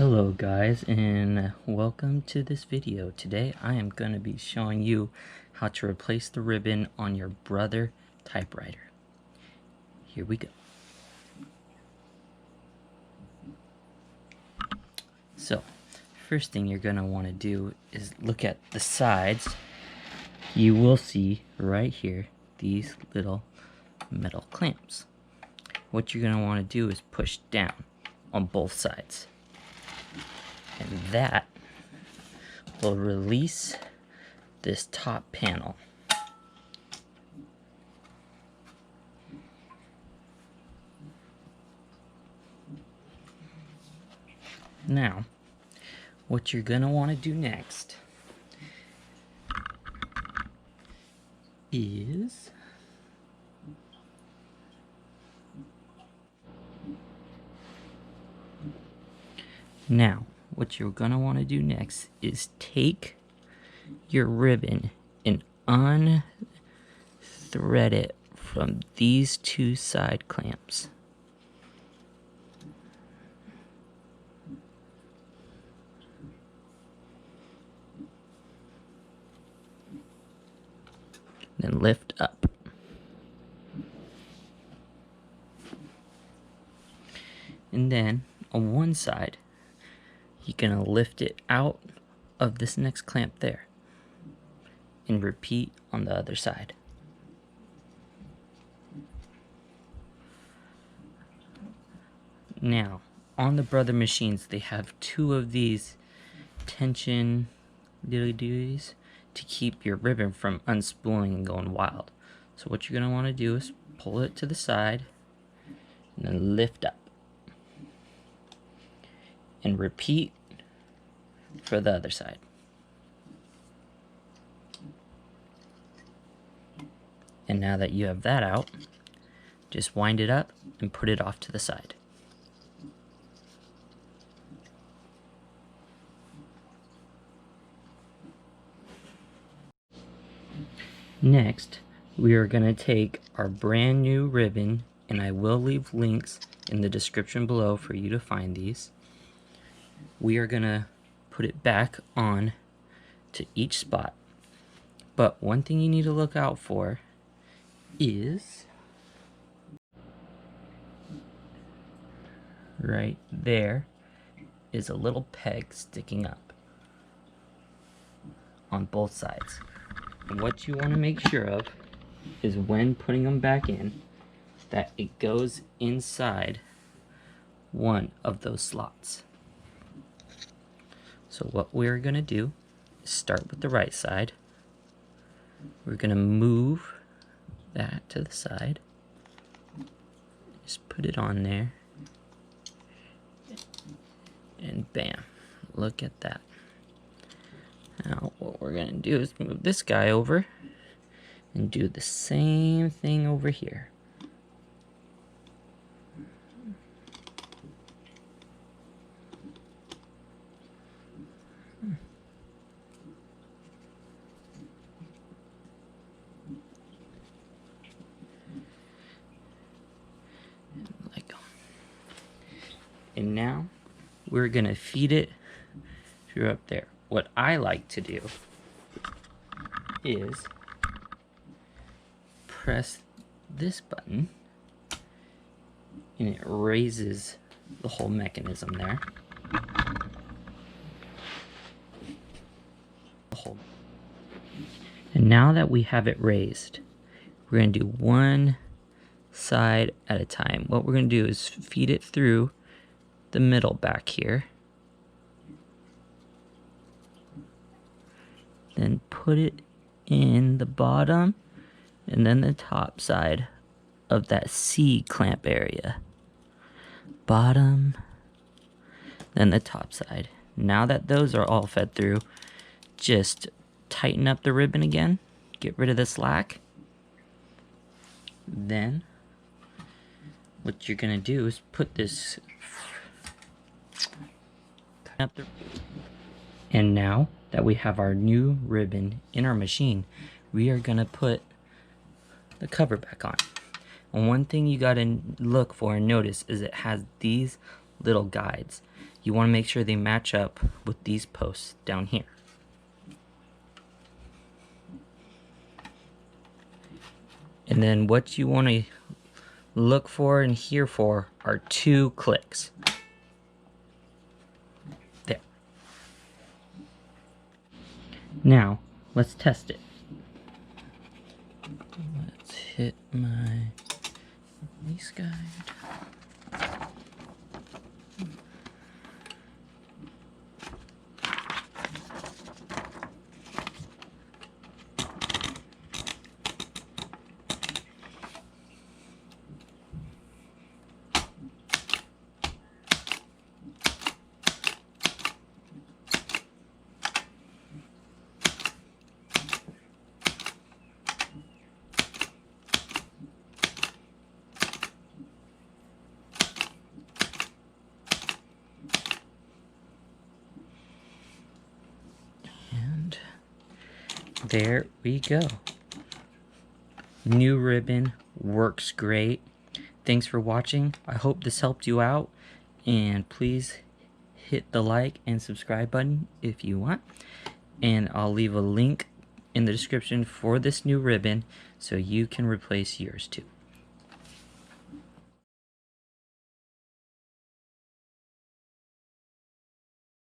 Hello guys, and welcome to this video. Today I am going to be showing you how to replace the ribbon on your Brother typewriter. Here we go. So first thing you're going to want to do is look at the sides. You will see right here these little metal clamps. What you're going to want to do is push down on both sides, and that will release this top panel. Now, what you're going to want to do next is take your ribbon and unthread it from these two side clamps. Then lift up. And then on one side, you're gonna lift it out of this next clamp there and repeat on the other side. Now, on the Brother machines, they have two of these tension dilly-dillies to keep your ribbon from unspooling and going wild. So what you're going to want to do is pull it to the side and then lift up and repeat for the other side. And now that you have that out, just wind it up and put it off to the side. Next, we are going to take our brand new ribbon, and I will leave links in the description below for you to find these. We are going to put it back on to each spot. But one thing you need to look out for is right there is a little peg sticking up on both sides. And what you want to make sure of is when putting them back in, that it goes inside one of those slots. So what we're going to do is start with the right side. We're going to move that to the side. Just put it on there. And bam, look at that. Now what we're going to do is move this guy over and do the same thing over here. And now we're going to feed it through up there. What I like to do is press this button and it raises the whole mechanism there. And now that we have it raised, we're going to do one side at a time. What we're going to do is feed it through the middle back here. Then put it in the bottom and then the top side of that C clamp area. Bottom, then the top side. Now that those are all fed through, just tighten up the ribbon again, get rid of the slack. Then what you're gonna do is put this up the, and now that we have our new ribbon in our machine, we are gonna put the cover back on. And one thing you gotta look for and notice is it has these little guides. you want to make sure they match up with these posts down here. And then what you want to look for and hear for are 2 clicks. There. Now, let's test it. Let's hit my release guide. And there we go. New ribbon works great. Thanks for watching. I hope this helped you out, and please hit the like and subscribe button if you want, and I'll leave a link in the description for this new ribbon so you can replace yours too.